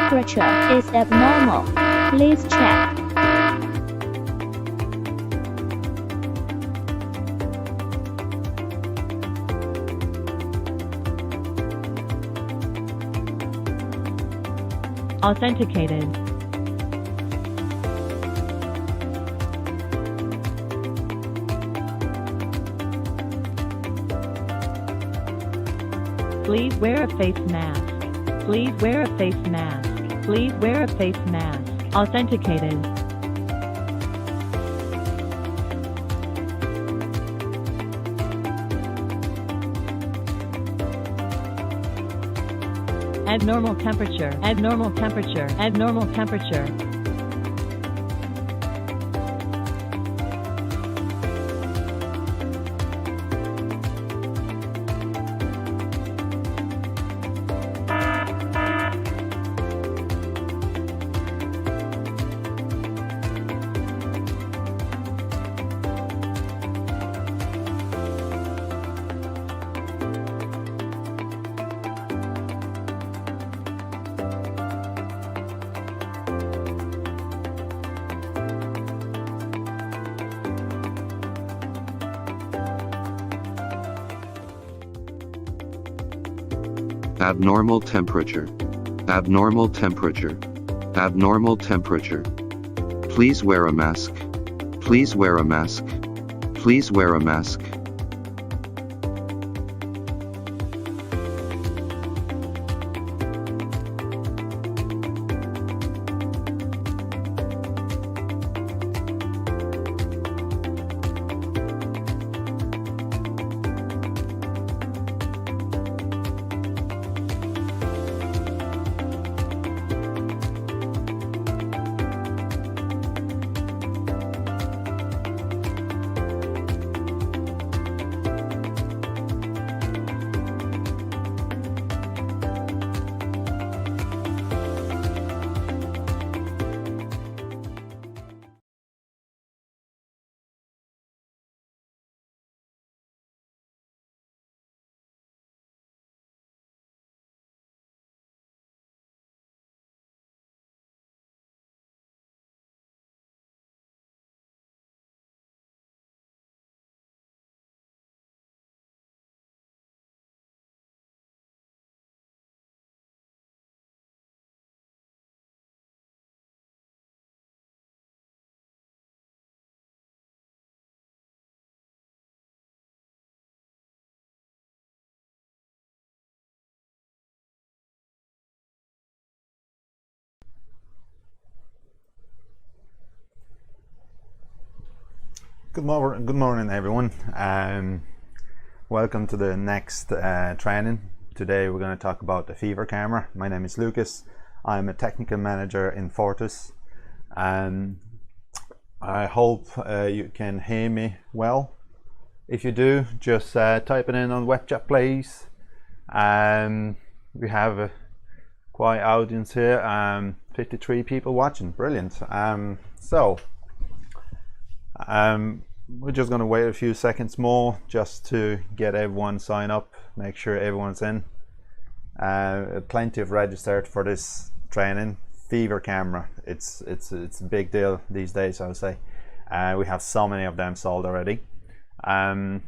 temperature is abnormal. Please check. Authenticated. Please wear a face mask. Please wear a face mask. Please wear a face mask. Authenticated. Abnormal temperature. Abnormal temperature. Abnormal temperature. Abnormal temperature. Abnormal temperature. Abnormal temperature. Please wear a mask. Please wear a mask. Please wear a mask. Good morning everyone. Welcome to the next training. Today we're going to talk about the fever camera. My name is Lucas. I'm a technical manager in Fortus. I hope you can hear me well. If you do, just type it in on web chat please. We have a quiet audience here, 53 people watching, brilliant. We're just going to wait a few seconds more just to get everyone signed up, make sure everyone's in. Plenty of registered for this training. Fever camera, it's a big deal these days, I would say. We have so many of them sold already. But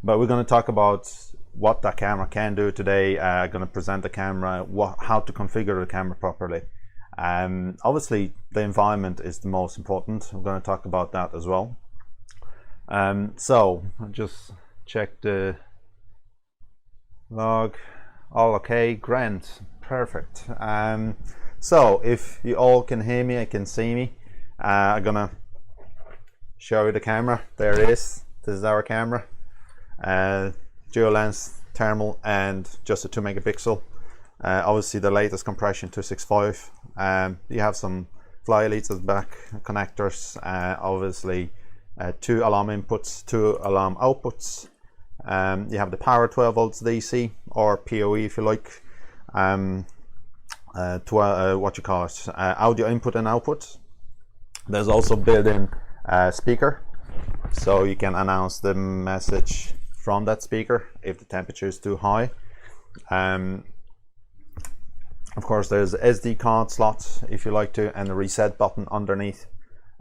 we're going to talk about what that camera can do today. I'm going to present the camera, how to configure the camera properly. Obviously the environment is the most important. I'm going to talk about that as well. So I'll just check the log. All okay, grand, perfect. So if you all can hear me and can see me, I'm gonna show you the camera. There it is. This is our camera, dual lens, thermal, and just a 2 megapixel. Obviously the latest compression 265. You have some fly leads at the back, connectors, obviously 2 alarm inputs, 2 alarm outputs. You have the power 12 volts DC or PoE if you like. What you call it, audio input and output. There's also built-in speaker, so you can announce the message from that speaker if the temperature is too high. Of course, there's SD card slots if you like to, and a reset button underneath.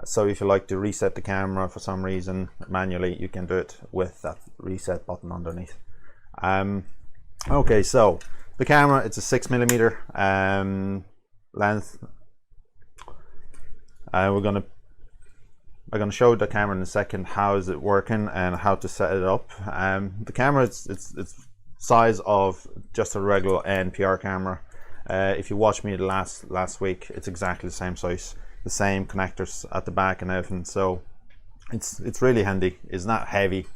So if you like to reset the camera for some reason manually, you can do it with that reset button underneath. Okay, so the camera, it's a 6mm length. I'm gonna show the camera in a second how is it working and how to set it up. The camera, it's size of just a regular NPR camera. If you watched me last week, it's exactly the same size, the same connectors at the back and everything. So it's really handy. It's not heavy,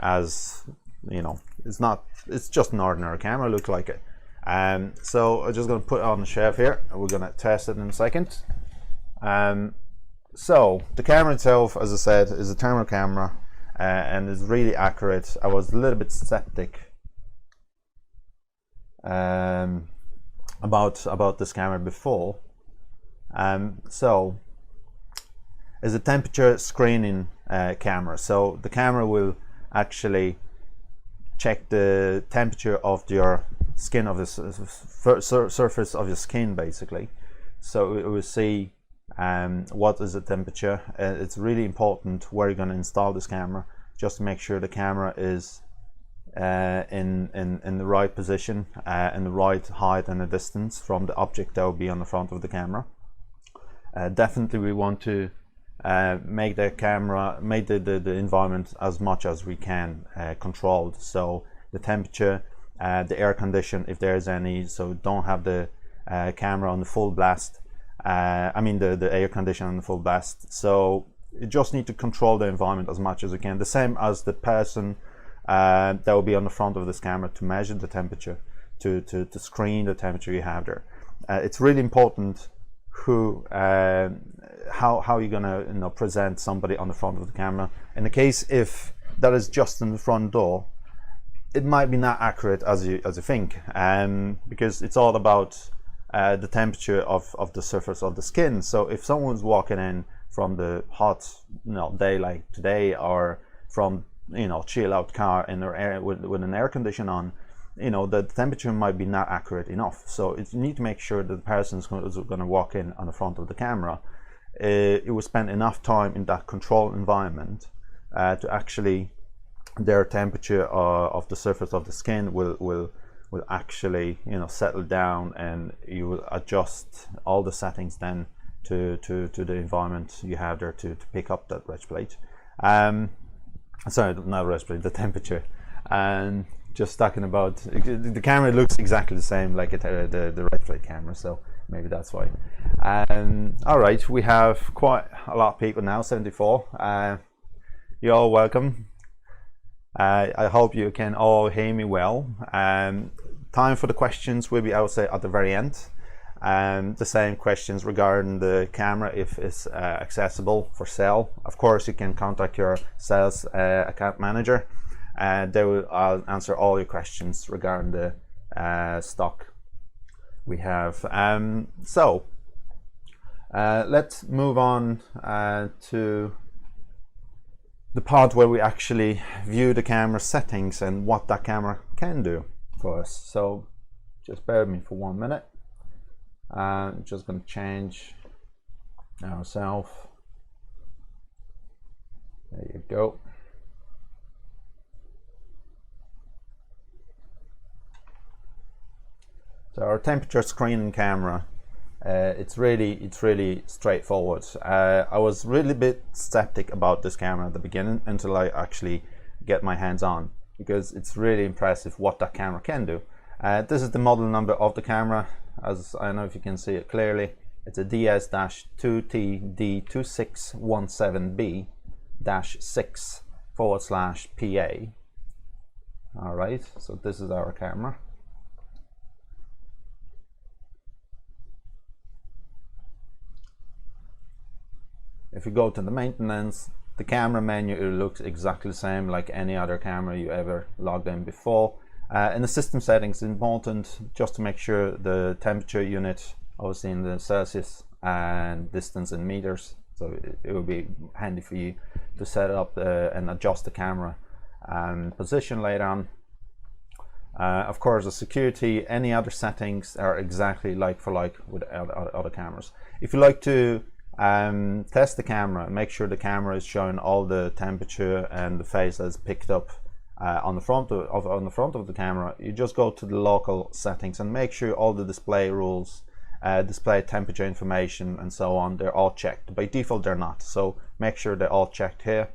as you know. It's just an ordinary camera. Look like it. So I'm just going to put it on the shelf here, and we're going to test it in a second. So the camera itself, as I said, is a thermal camera, and is really accurate. I was a little bit skeptic about this camera before. So is a temperature screening camera. So the camera will actually check the temperature of your skin, of the surface of your skin, basically. So it will see what is the temperature. It's really important where you're going to install this camera, just to make sure the camera is in the right position, in the right height and the distance from the object that will be on the front of the camera. Definitely we want to make the camera, make the environment as much as we can controlled. So the temperature, the air condition if there's any, so don't have the camera on the full blast, I mean the air condition on the full blast. So you just need to control the environment as much as you can, the same as the person that will be on the front of this camera, to measure the temperature, to screen the temperature you have there. It's really important who how you're gonna present somebody on the front of the camera. In the case if that is just in the front door, it might be not accurate as you think, because it's all about the temperature of the surface of the skin. So if someone's walking in from the hot day like today, or from chill out car in their air with an air condition on, the temperature might be not accurate enough. So you need to make sure that the person who's going to walk in on the front of the camera, it will spend enough time in that controlled environment to actually their temperature of the surface of the skin will actually settle down, and you will adjust all the settings then to the environment you have there to pick up that reg plate. Sorry, not reg plate, the temperature. And just talking about the camera, looks exactly the same like the reg plate camera, so maybe that's why. All right, we have quite a lot of people now, 74. You're all welcome. I hope you can all hear me well. Time for the questions will be, I would say, at the very end. The same questions regarding the camera, if it's accessible for sale. Of course, you can contact your sales account manager, and they will answer all your questions regarding the stock we have. So let's move on to the part where we actually view the camera settings and what that camera can do for us. So just bear with me for 1 minute. I'm just going to change ourselves. There you go. So our temperature screening camera, it's really straightforward. I was really a bit skeptic about this camera at the beginning until I actually get my hands on, because it's really impressive what that camera can do. This is the model number of the camera, as I don't know if you can see it clearly. It's a DS-2TD2617B-6/PA. All right, so this is our camera. If you go to the maintenance, the camera menu, it looks exactly the same like any other camera you ever logged in before. In the system settings, it's important just to make sure the temperature unit, obviously in the Celsius, and distance in meters. So it will be handy for you to set up and adjust the camera position later on. Of course, the security, any other settings are exactly like for like with other cameras. If you like to test the camera, make sure the camera is showing all the temperature and the phase that's picked up on the front of the camera, you just go to the local settings and make sure all the display rules, display temperature information and so on, they're all checked. By default they're not, so make sure they're all checked here.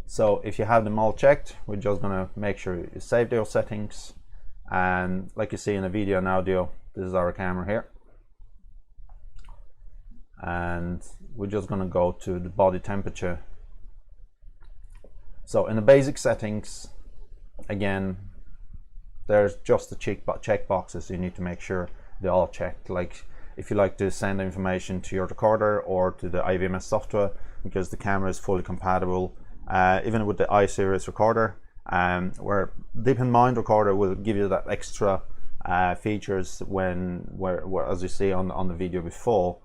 So if you have them all checked, we're just gonna make sure you save those settings, and like you see in the video and audio, this is our camera here, and we're just gonna go to the body temperature. So in the basic settings, again, there's just the check boxes you need to make sure they're all checked. Like if you like to send information to your recorder or to the IVMS software, because the camera is fully compatible, even with the I-series recorder, where Deep in Mind recorder will give you that extra features where as you see on the video before,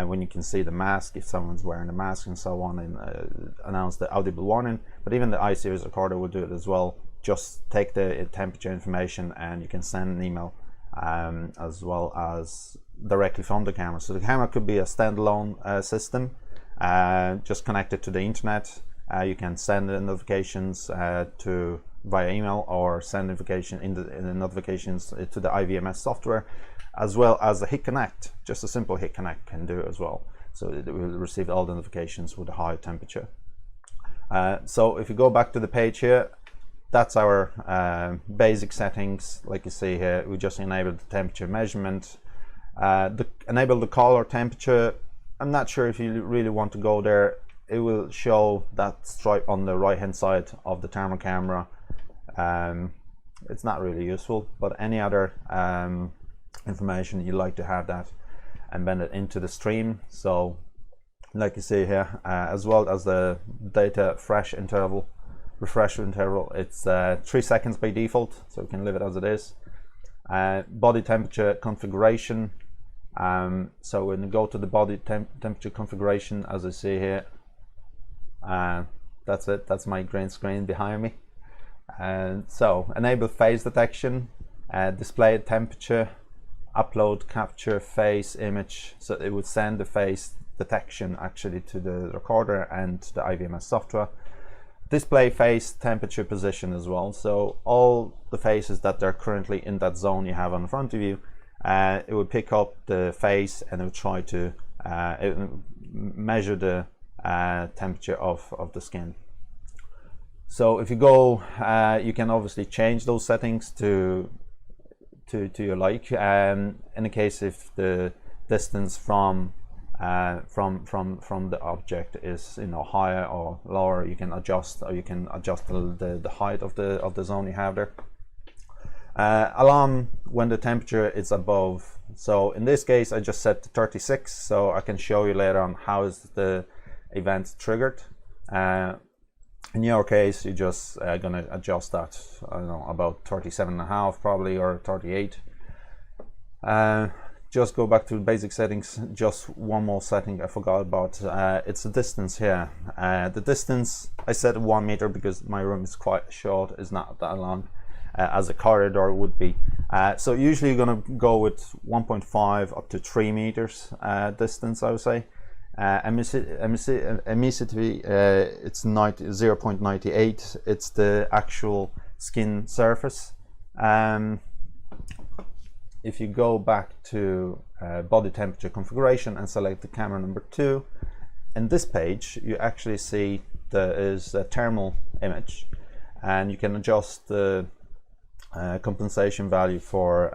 when you can see the mask, if someone's wearing a mask and so on, and announce the audible warning. But even the I-series recorder will do it as well. Just take the temperature information and you can send an email as well as directly from the camera. So the camera could be a standalone system, just connected to the internet. You can send the notifications via email, or send notification in the notifications to the IVMS software, as well as the Hit Connect. Just a simple Hit Connect can do it as well. So it will receive all the notifications with a high temperature. So if you go back to the page here, that's our basic settings. Like you see here, we just enabled the temperature measurement. Enable the color temperature. I'm not sure if you really want to go there. It will show that stripe on the right hand side of the thermal camera. It's not really useful, but any other information you like to have that embedded into the stream. So like you see here, as well as the data refresh interval, it's 3 seconds by default, so we can leave it as it is. Body temperature configuration. So when you go to the body temperature configuration, as I see here, that's it, that's my green screen behind me. And so enable phase detection, display temperature, upload capture phase image, so it would send the phase detection actually to the recorder and to the IVMS software. Display phase temperature position as well, so all the phases that are currently in that zone you have on the front of you, it will pick up the phase and it will try to measure the temperature of the skin. So if you go, you can obviously change those settings to your like. In the case if the distance from the object is higher or lower, you can adjust, or you can adjust the height of the zone you have there. Alarm when the temperature is above. So in this case I just set to 36, so I can show you later on how is the event triggered. In your case you just gonna adjust that, I don't know, about 37.5 probably, or 38. Just go back to the basic settings. Just one more setting I forgot about. It's the distance here. The distance I set 1 meter because my room is quite short, it's not that long as a corridor would be. So usually you're gonna go with 1.5 up to 3 meters distance, I would say. Emissivity, it's 0.98. It's the actual skin surface. If you go back to body temperature configuration and select the camera number 2, in this page you actually see there is a thermal image, and you can adjust the compensation value for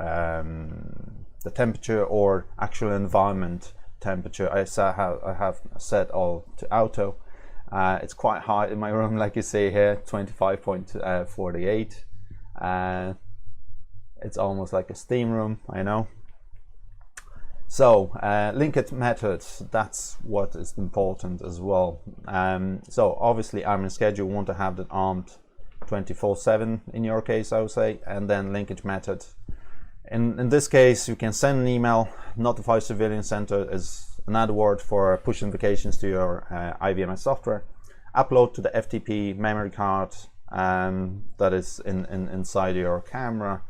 the temperature or actual environment temperature. I have set all to auto. It's quite hot in my room, like you see here, 25.48. It's almost like a steam room, I know. So linked methods, that's what is important as well. So obviously I'm in schedule, want to have that armed 24/7 in your case, I would say, and then linkage method. In this case you can send an email. Notify Civilian Center is another word for push notifications to your IVMS software. Upload to the FTP memory card that is inside your camera.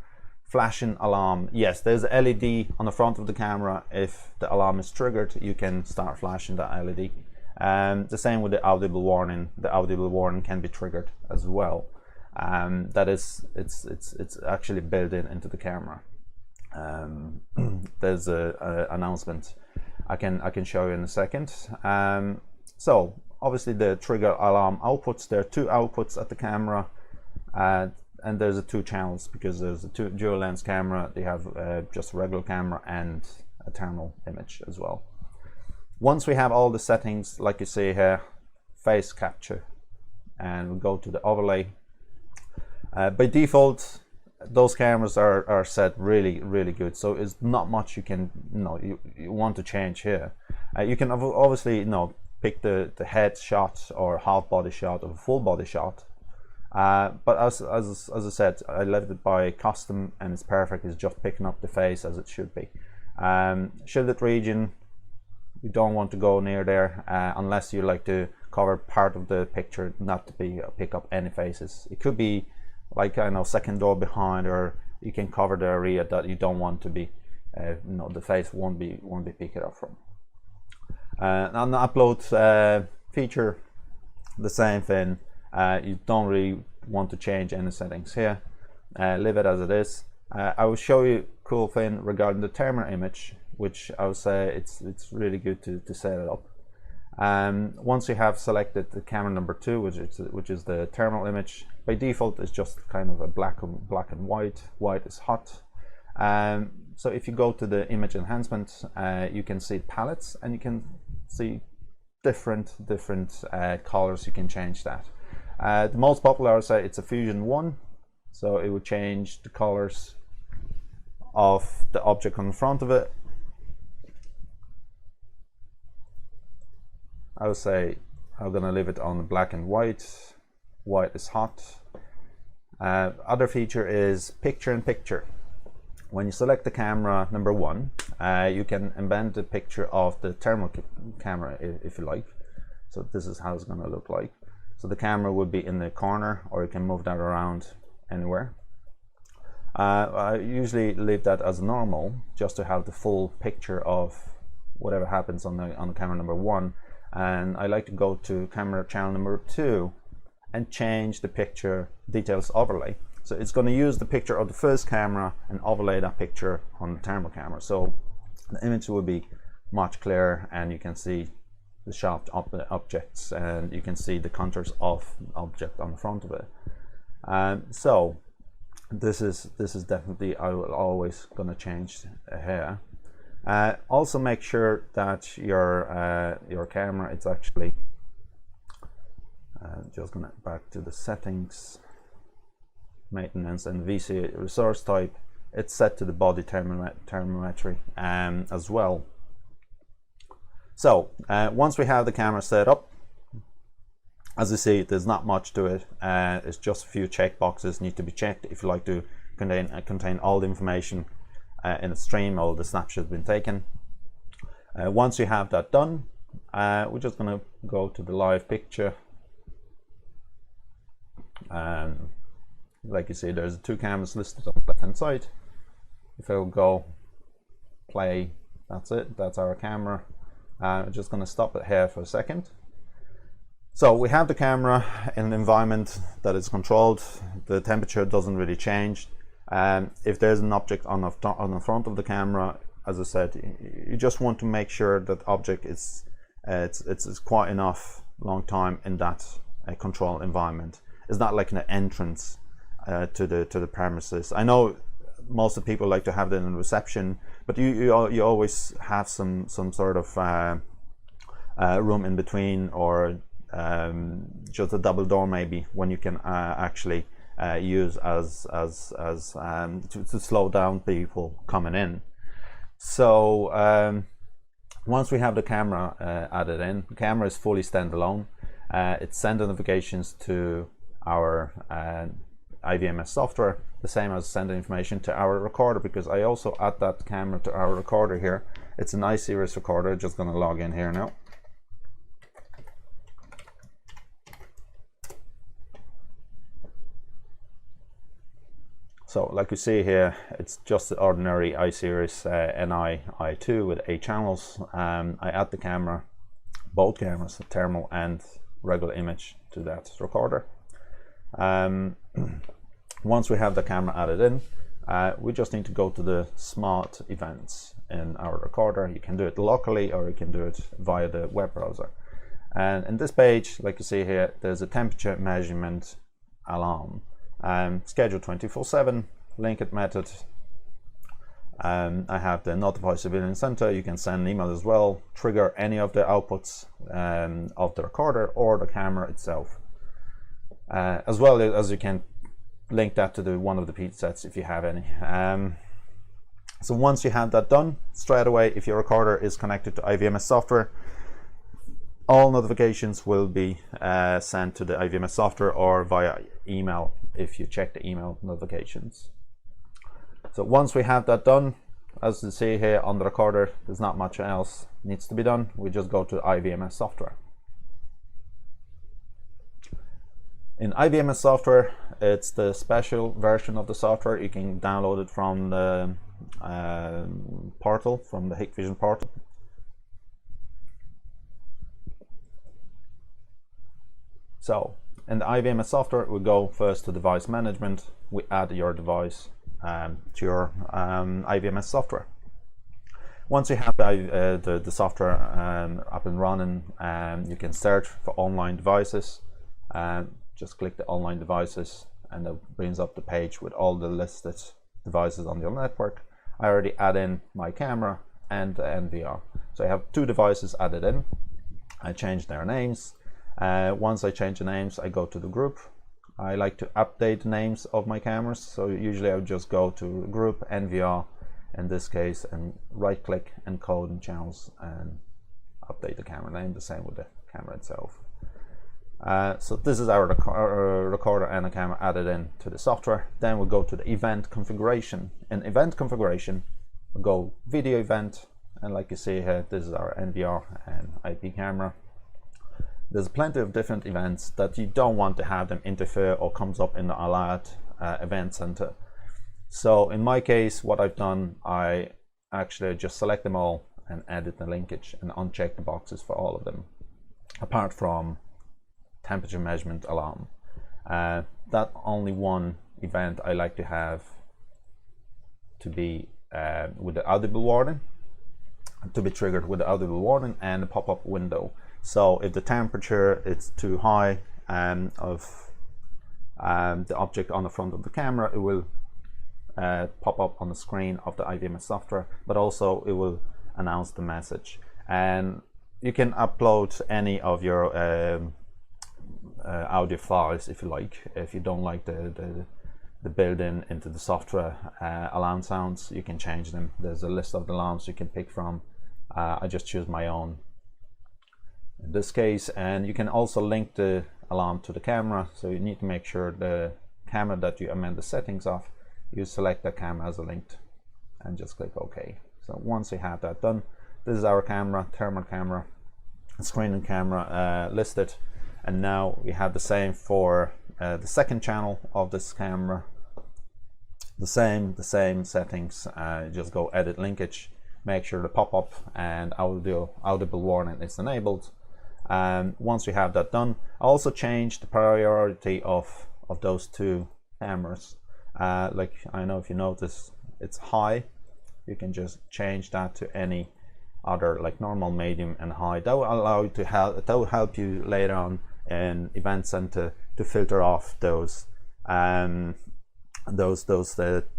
Flashing alarm. Yes, there's a LED on the front of the camera. If the alarm is triggered, you can start flashing that LED. The same with the audible warning. The audible warning can be triggered as well. That is, it's actually built into the camera. There's a announcement I can show you in a second. So obviously the trigger alarm outputs, there are two outputs at the camera, and there's two channels because there's a dual lens camera. They have just a regular camera and a thermal image as well. Once we have all the settings, like you see here, face capture, and we go to the overlay. By default, those cameras are set really good, so it's not much you can you want to change here. You can obviously pick the head shot or half body shot or full body shot, but as I said, I left it by custom, and it's perfect. It's just picking up the face as it should be. Shielded region, you don't want to go near there unless you like to cover part of the picture, not to pick up any faces. It could be like second door behind, or you can cover the area that you don't want to be the face won't be picked up from. On the upload feature, the same thing. You don't really want to change any settings here. Leave it as it is. I will show you a cool thing regarding the thermal image, which I would say it's really good to set it up. Once you have selected the camera number 2, which is the thermal image, by default it's just kind of a black and white. White is hot. So if you go to the image enhancement, you can see palettes, and you can see different colors. You can change that. The most popular, I would say, it's a Fusion 1, so it would change the colors of the object on the front of it. I would say I'm gonna leave it on black and white. White is hot. Other feature is picture in picture. When you select the camera number 1, you can embed the picture of the thermal camera if you like. So this is how it's gonna look like. So the camera would be in the corner, or you can move that around anywhere. I usually leave that as normal, just to have the full picture of whatever happens on the camera number 1. And I like to go to camera channel number 2 and change the picture details overlay. So it's going to use the picture of the first camera and overlay that picture on the thermal camera. So the image will be much clearer, and you can see the sharp objects, and you can see the contours of the object on the front of it. So this is definitely, I will always going to change here. Also make sure that your camera, it's actually just gonna back to the settings, maintenance, and VC resource type. It's set to the body thermometry as well. So once we have the camera set up, as you see, there's not much to it. It's just a few check boxes need to be checked if you like to contain all the information in a stream, all the snapshots been taken. Once you have that done, we're just going to go to the live picture. Like you see, there's 2 cameras listed on the left hand side. If I will go play, that's it, that's our camera. I'm just going to stop it here for a second. So we have the camera in an environment that is controlled. The temperature doesn't really change. If there's an object on the front of the camera, as I said, you just want to make sure that object is it's quiet enough, long time in that control environment. It's not like an entrance to the premises. I know most of the people like to have that in reception, but you always have some sort of room in between, or just a double door maybe, when you can actually use as to slow down people coming in. So once we have the camera added in, the camera is fully standalone. It sends notifications to our IVMS software, the same as sending information to our recorder, because I also add that camera to our recorder here. It's an iSeries recorder. Just going to log in here now. So like you see here, it's just the ordinary iSeries NI i2 with 8 channels. I add the camera, both cameras, thermal and regular image, to that recorder. Once we have the camera added in, we just need to go to the smart events in our recorder. You can do it locally or you can do it via the web browser. And in this page, like you see here, there's a temperature measurement alarm. Schedule 24/7, link it method. I have the notify civilian center. You can send an email as well, trigger any of the outputs of the recorder or the camera itself. As well as you can link that to one of the presets if you have any. So once you have that done, straight away, if your recorder is connected to IVMS software, all notifications will be sent to the IVMS software or via email if you check the email notifications. So once we have that done, as you see here on the recorder, there's not much else needs to be done. We just go to IVMS software. In IVMS software, it's the special version of the software. You can download it from the portal, from the Hikvision portal. So in the IVMS software, we go first to device management. We add your device to your IVMS software. Once you have the software up and running, you can search for online devices. Just click the online devices and it brings up the page with all the listed devices on your network. I already add in my camera and the NVR. So I have 2 devices added in. I change their names. Once I change the names, I go to the group. I like to update the names of my cameras. So usually I would just go to group NVR in this case and right click encode in channels and update the camera name, the same with the camera itself. So this is our recorder and a camera added in to the software. Then we'll go to the event configuration. In event configuration, we'll go video event, and like you see here, this is our NVR and IP camera. There's plenty of different events that you don't want to have them interfere or comes up in the alert event center. So in my case, what I've done, I actually just select them all and edit the linkage and uncheck the boxes for all of them, apart from temperature measurement alarm. That only one event I like to have to be with the audible warning, to be triggered with the audible warning and the pop-up window. So if the temperature is too high of the object on the front of the camera, it will pop up on the screen of the IVMS software, but also it will announce the message. And you can upload any of your audio files if you like. If you don't like the built-in into the software alarm sounds, you can change them. There's a list of the alarms you can pick from. I just choose my own in this case, and you can also link the alarm to the camera. So you need to make sure the camera that you amend the settings of, you select the camera as a linked and just click OK. So once you have that done, this is our camera, thermal camera, screening camera listed. And now we have the same for the second channel of this camera. The same settings. Just go edit linkage, make sure the pop-up and audible warning is enabled. Once you have that done, I also change the priority of those 2 cameras. Like I know if you notice, it's high. You can just change that to any other, like normal, medium, and high. That will allow you to help. That will help you later on in Event Center to filter off those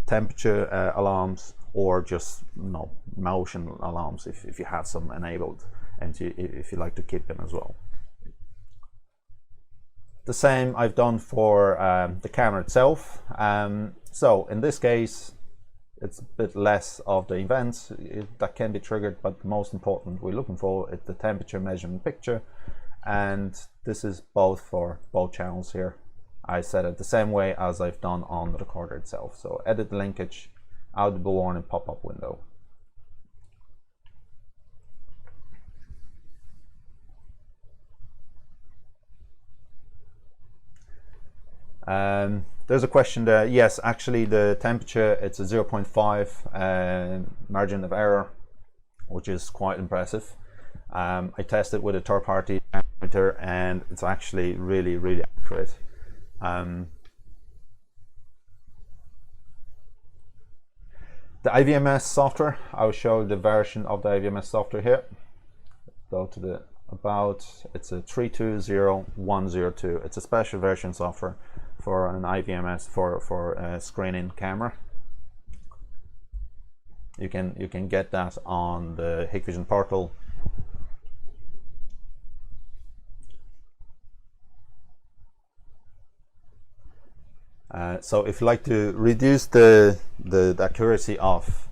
temperature alarms, or just motion alarms if you have some enabled, and if you like to keep them as well. The same I've done for the camera itself. So in this case, it's a bit less of the events that can be triggered, but the most important we're looking for is the temperature measurement picture, and this is both for both channels here. I set it the same way as I've done on the recorder itself. So edit the linkage, audible warning, pop-up window. there's a question there. Yes, actually the temperature, it's a 0.5 margin of error, which is quite impressive. I tested with a third-party thermometer and it's actually really, really accurate. The IVMS software, I'll show the version of the IVMS software here. Go to the about, it's a 320102. It's a special version software for an IVMS for a screening camera. You can get that on the Hikvision portal. So if you like to reduce the accuracy of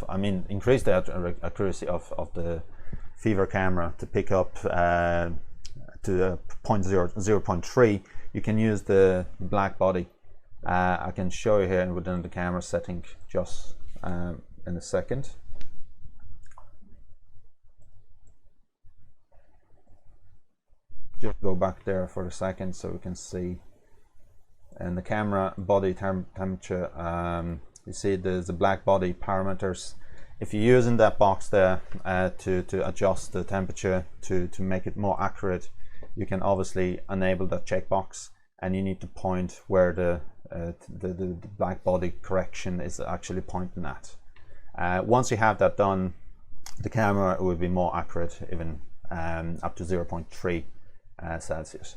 I mean increase the accuracy of the fever camera to pick up to 0.3, you can use the black body. I can show you here within the camera setting just in a second. Just go back there for a second so we can see. And the camera body temperature, you see there's the black body parameters. If you're using that box there to adjust the temperature to make it more accurate, you can obviously enable that checkbox, and you need to point where the black body correction is actually pointing at. Once you have that done, the camera will be more accurate, even up to 0.3 Celsius.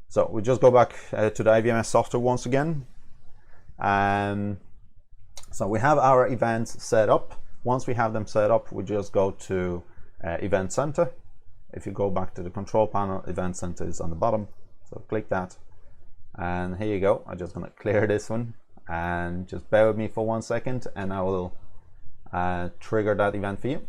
So we just go back to the IVMS software once again. So we have our events set up. Once we have them set up, we just go to Event Center. If you go back to the control panel, Event Center is on the bottom. So click that. And here you go. I'm just going to clear this one. And just bear with me for 1 second and I will trigger that event for you.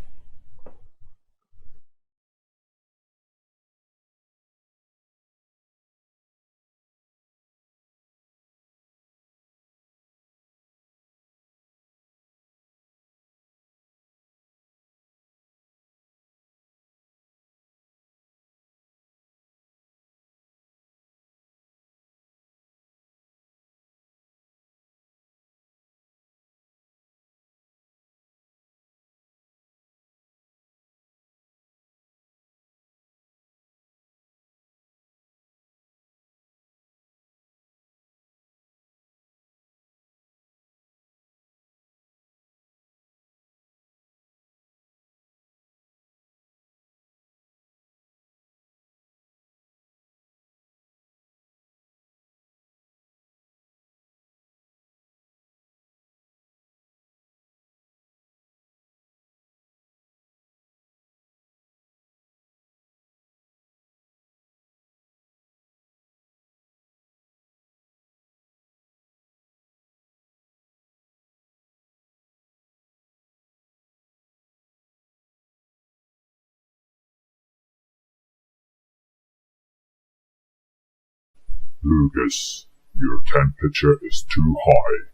Lucas, your temperature is too high.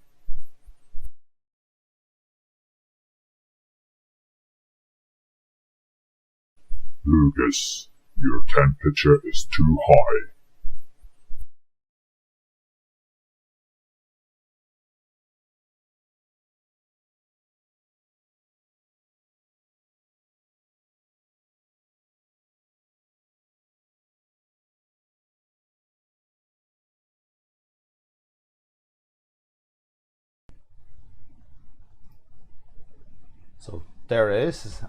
Lucas, your temperature is too high. So there it is.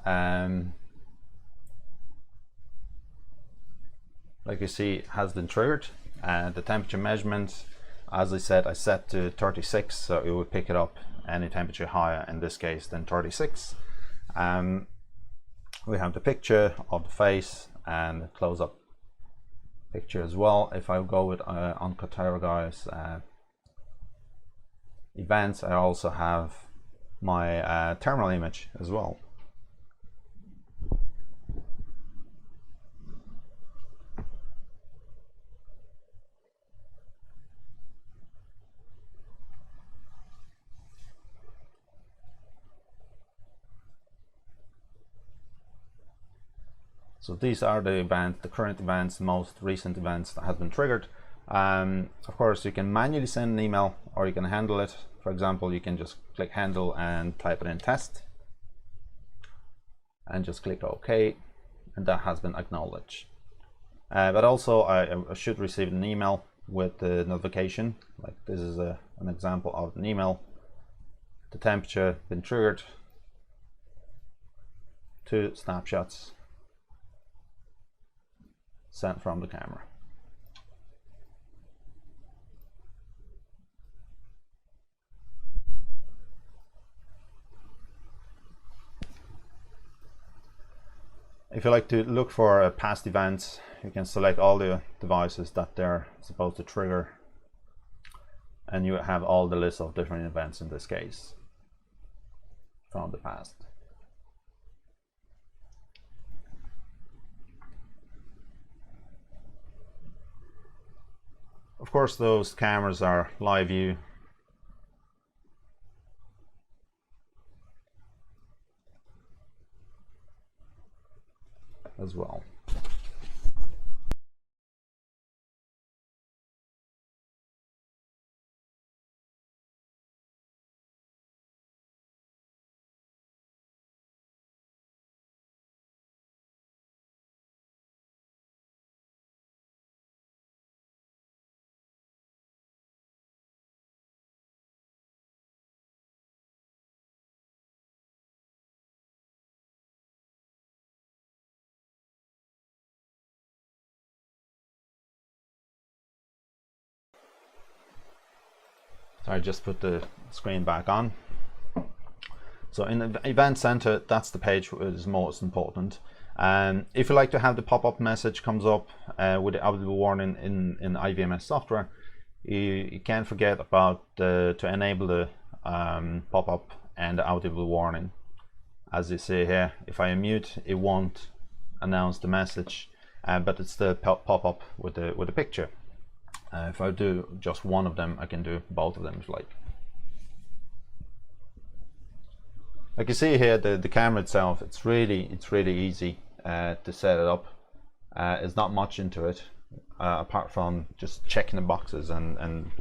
Like you see, it has been triggered. The temperature measurement, as I said, I set to 36, so it will pick it up any temperature higher in this case than 36. We have the picture of the face and the close-up picture as well. If I go with Untitled events, I also have my terminal image as well. So these are the events, the current events, most recent events that have been triggered. Of course, you can manually send an email, or you can handle it. For example, you can just click handle and type it in test, and just click OK, and that has been acknowledged. But also I should receive an email with the notification. Like this is an example of an email. The temperature been triggered, 2 snapshots sent from the camera. If you like to look for past events, you can select all the devices that they're supposed to trigger, and you have all the list of different events in this case from the past. Of course, those cameras are live view. As well. So I just put the screen back on. So in the event center, that's the page that is most important. And if you like to have the pop-up message comes up with the audible warning in IVMS software, you can't forget about to enable the pop-up and the audible warning. As you see here, if I unmute, it won't announce the message, but it's the pop-up with the picture. If I do just one of them, I can do both of them if you like. Like you see here, the camera itself, it's really easy to set it up. There's not much into it apart from just checking the boxes and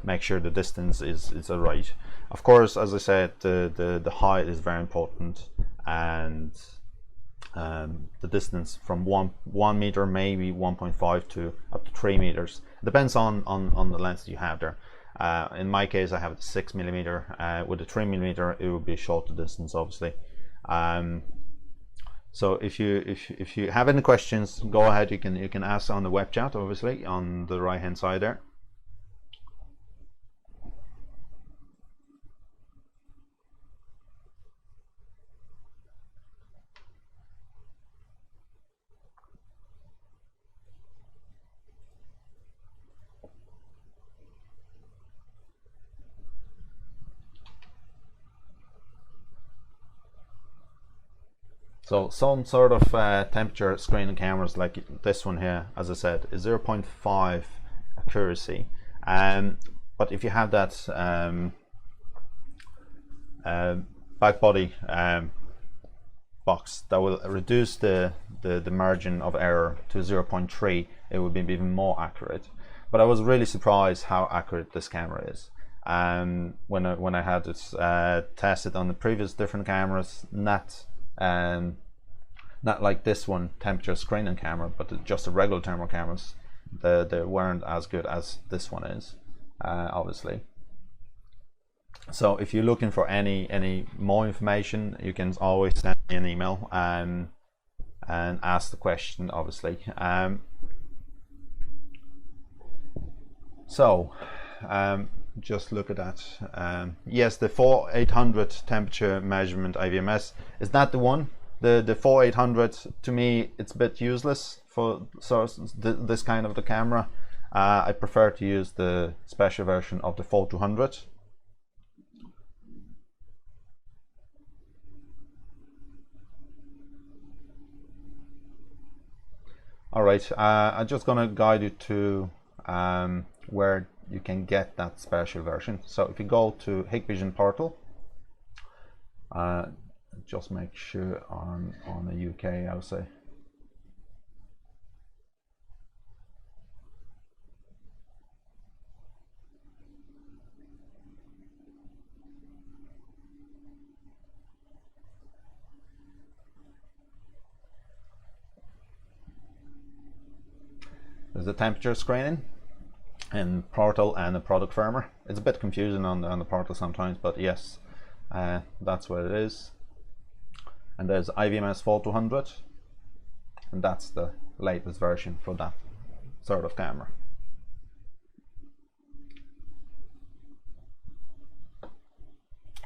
make sure the distance is right. Of course, as I said, the height is very important, and the distance from 1 meter, maybe 1.5 to up to 3 meters. Depends on the lens you have there. In my case, I have the 6mm. With the 3mm, it would be shorter distance, obviously. So if you have any questions, go ahead. You can ask on the web chat, obviously, on the right hand side there. So some sort of temperature screening cameras like this one here, as I said, is 0.5 accuracy. But if you have that back body box, that will reduce the margin of error to 0.3. It would be even more accurate. But I was really surprised how accurate this camera is. When I had it tested on the previous different cameras, not like this one temperature screening camera, but just the regular thermal cameras, they weren't as good as this one is, obviously. So if you're looking for any more information, you can always send me an email and ask the question, obviously. Just look at that. Yes, the 4800 temperature measurement IVMS is that the one. The 4800, to me, it's a bit useless for this kind of the camera. I prefer to use the special version of the 4200. All right, I'm just gonna guide you to where you can get that special version. So if you go to Hikvision portal, just make sure on the UK, I would say. There's a temperature screening in Portal and the product firmware. It's a bit confusing on the Portal sometimes, but yes, that's what it is. And there's IVMS 4200, and that's the latest version for that sort of camera.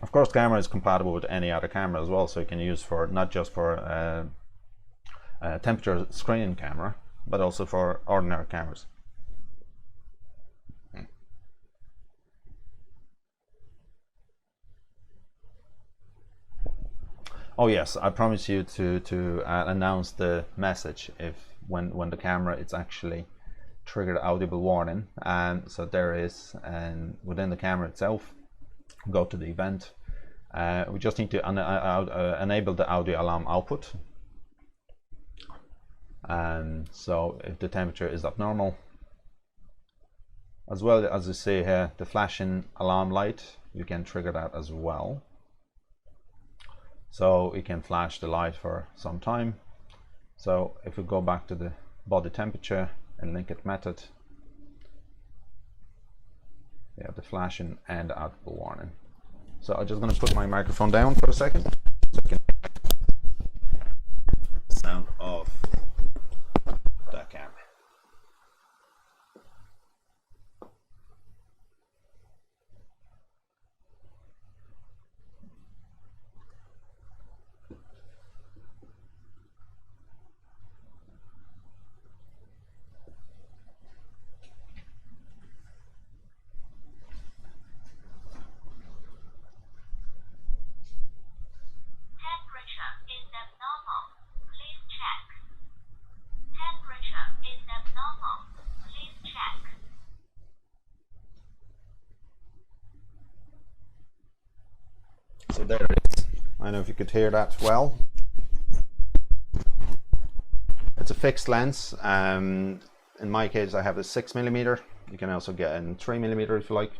Of course, the camera is compatible with any other camera as well, so you can use for not just for temperature screening camera, but also for ordinary cameras. Oh yes, I promise you to announce the message when the camera it's actually triggered audible warning. And so there is, and within the camera itself, go to the event. We just need to enable the audio alarm output. And so if the temperature is abnormal, as well as you see here, the flashing alarm light, you can trigger that as well. So it can flash the light for some time. So if we go back to the body temperature and link it method, we have the flashing and the audible warning. So I'm just going to put my microphone down for a second so I can the sound of that camera. So there it is. I don't know if you could hear that well. It's a fixed lens. In my case, I have a 6mm. You can also get in 3mm if you like.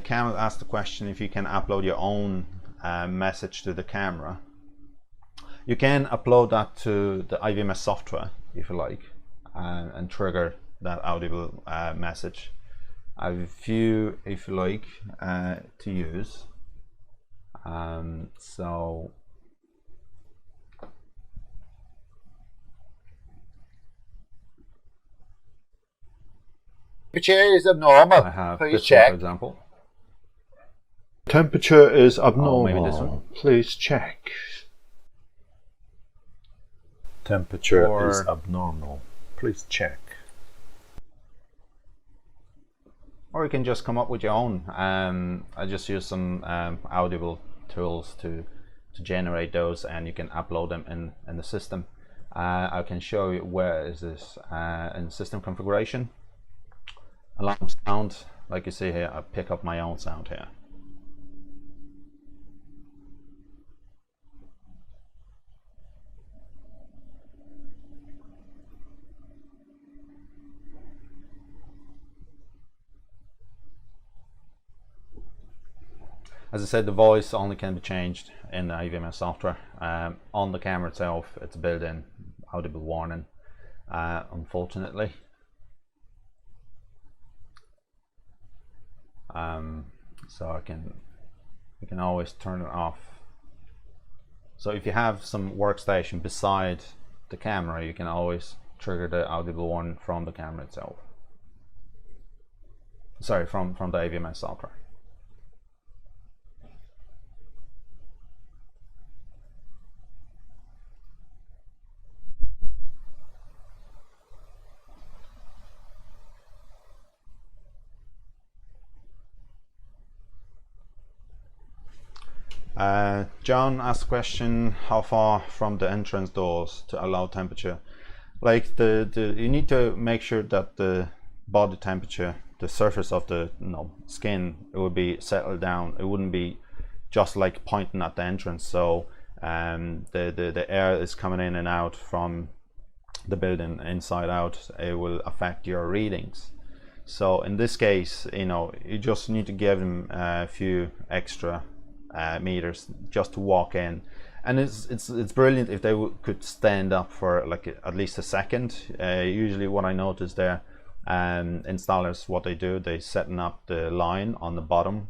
Camel asked the question if you can upload your own message to the camera. You can upload that to the IVMS software if you like, and trigger that audible message. I have a few if you like to use. So Temperature is abnormal. I have Please this check. one, for example. Temperature is abnormal. maybe this one. Please check. Temperature Or- is abnormal. Please check. Or you can just come up with your own. I just use some audible tools to generate those, and you can upload them in the system. I can show you where is this in system configuration. Alarm sound, like you see here, I pick up my own sound here. As I said, the voice only can be changed in the IVMS software. On the camera itself, it's built-in audible warning, unfortunately. So you can always turn it off. So if you have some workstation beside the camera, you can always trigger the audible warning from the camera itself. Sorry, from the IVMS software. John asked a question: how far from the entrance doors to allow temperature? Like you need to make sure that the body temperature, the surface of the skin, it would be settled down. It wouldn't be just like pointing at the entrance. So the air is coming in and out from the building inside out, it will affect your readings. So in this case, you know, you just need to give them a few extra meters just to walk in. And it's brilliant if they could stand up for like at least a second. Usually what I notice there, installers, what they do, they setting up the line on the bottom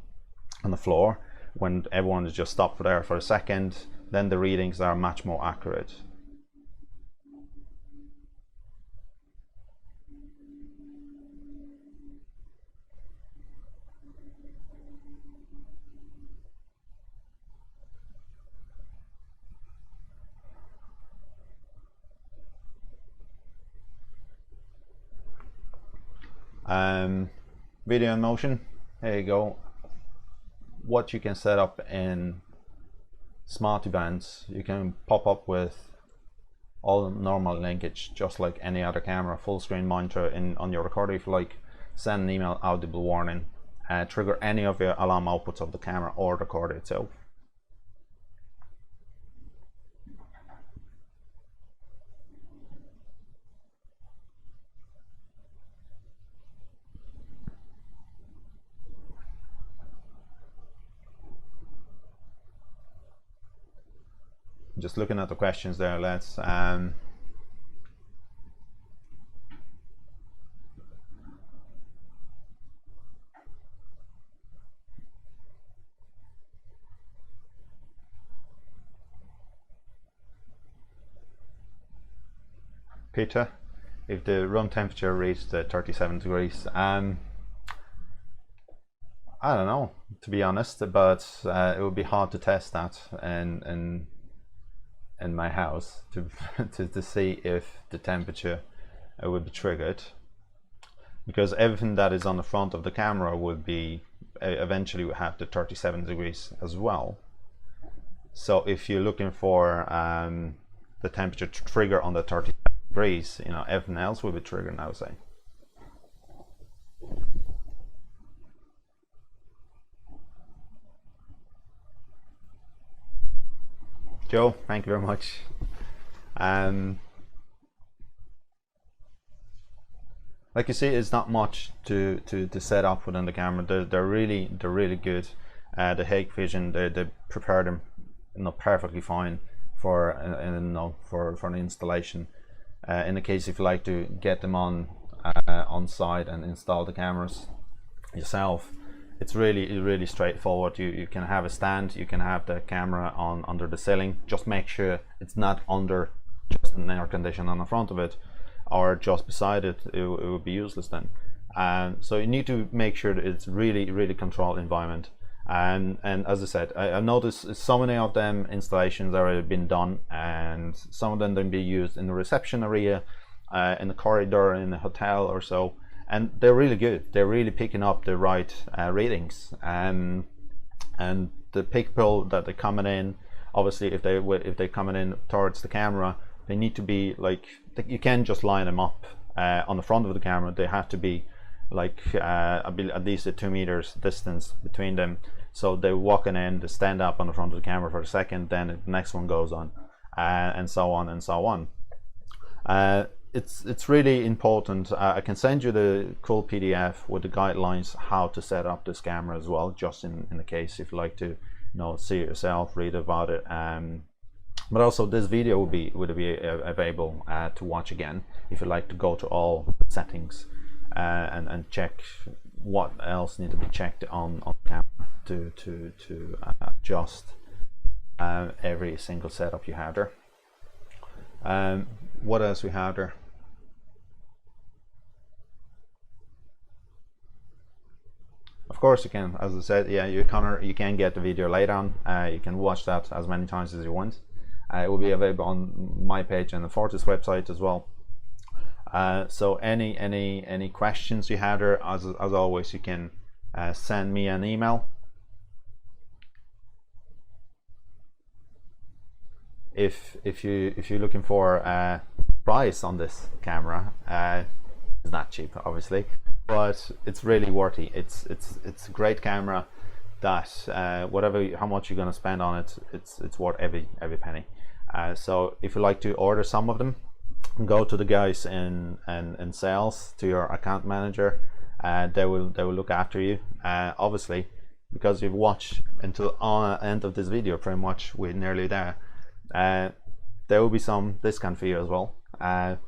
on the floor. When everyone is just stopped there for a second, then the readings are much more accurate. Video in motion, there you go. What you can set up in smart events, you can pop up with all normal linkage just like any other camera, full screen monitor on your recorder if you like, send an email, audible warning, trigger any of your alarm outputs of the camera or the recorder itself. Just looking at the questions there, let's Peter, if the room temperature reached 37 degrees, I don't know, to be honest, but it would be hard to test that in my house to see if the temperature would be triggered, because everything that is on the front of the camera would be eventually would have the 37 degrees as well. So if you're looking for the temperature to trigger on the 37 degrees, you know, everything else will be triggered, I would say. Joe, thank you very much. Like you see, it's not much to set up within the camera. They're really good. The Hikvision, they prepare them, you know, perfectly fine for for an installation. In the case if you like to get them on site and install the cameras yourself, it's really straightforward. You can have a stand, you can have the camera under the ceiling. Just make sure it's not under just an air conditioner on the front of it, or just beside it. It would be useless then. So you need to make sure that it's really controlled environment. And as I said, I noticed so many of them installations already been done, and some of them can be used in the reception area, in the corridor, in the hotel or so. And they're really good. They're really picking up the right readings, and the people that they're coming in, obviously if they're coming in towards the camera, they need to be like, you can't just line them up on the front of the camera. They have to be like at least a 2 meters distance between them. So they're walking in, they stand up on the front of the camera for a second, then the next one goes on, and so on and so on. It's really important. I can send you the cool PDF with the guidelines how to set up this camera as well, just in the case if you like to, you know, see it yourself, read about it. But also this video would be available to watch again if you like to go to all settings and check what else needs to be checked on camera to adjust every single setup you have there. What else we have there? Of course you can, as I said, yeah, you can get the video later on. You can watch that as many times as you want. It will be available on my page and the Fortus website as well. So any questions you have there, as always, you can send me an email. If you're looking for a price on this camera, it's not cheap, obviously, but it's really worthy. It's a great camera that how much you're going to spend on it, it's worth every penny. So if you like to order some of them, go to the guys in sales, to your account manager. They will look after you. Obviously, because you've watched until the end of this video, pretty much we're nearly there. There will be some discount for you as well.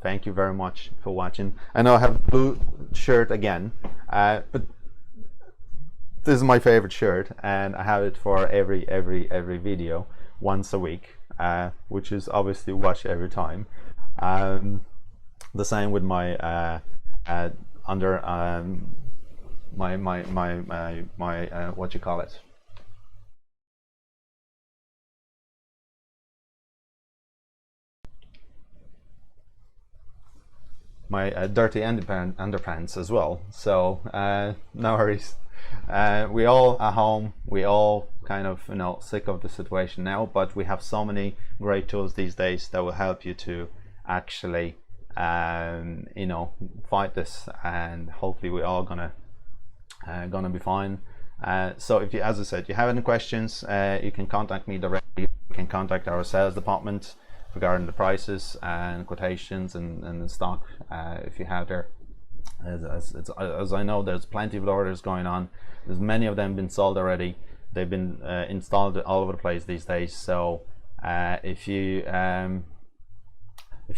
Thank you very much for watching. I know I have a blue shirt again, but this is my favorite shirt, and I have it for every video once a week, which is obviously watched every time. The same with my my what you call it, my dirty underpants as well. So no worries. We all at home, we all kind of, you know, sick of the situation now, but we have so many great tools these days that will help you to actually you know, fight this, and hopefully we're all gonna be fine. So if you, as I said, you have any questions, you can contact me directly. You can contact our sales department regarding the prices and quotations and the stock, if you have there. As I know, there's plenty of orders going on. There's many of them been sold already. They've been installed all over the place these days. So if you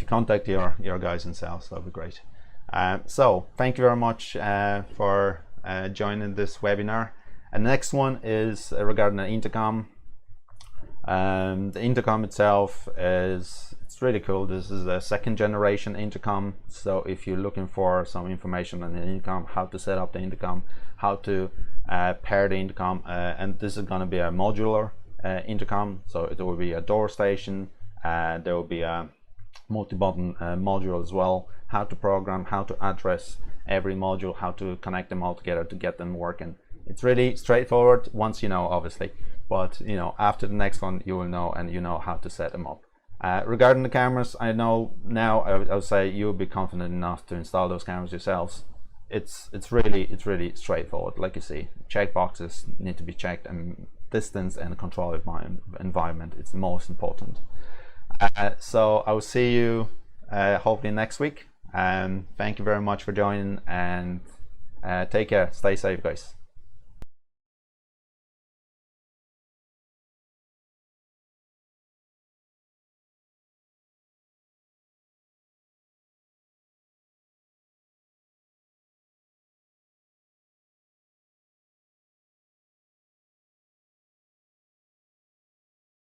contact your guys in sales, that'll be great. So thank you very much for joining this webinar. And the next one is regarding the Intercom. The Intercom itself it's really cool. This is a second generation Intercom. So if you're looking for some information on the Intercom, how to set up the Intercom, how to pair the Intercom, and this is going to be a modular Intercom. So it will be a door station. There will be a multi-button module as well. How to program, how to address every module, how to connect them all together to get them working. It's really straightforward once you know, obviously, but you know, after the next one you will know, and you know how to set them up. Regarding the cameras, I know now I would say you'll be confident enough to install those cameras yourselves. It's really straightforward. Like you see, check boxes need to be checked, and distance and control environment, it's the most important. So I will see you hopefully next week. Thank you very much for joining, and take care, stay safe guys.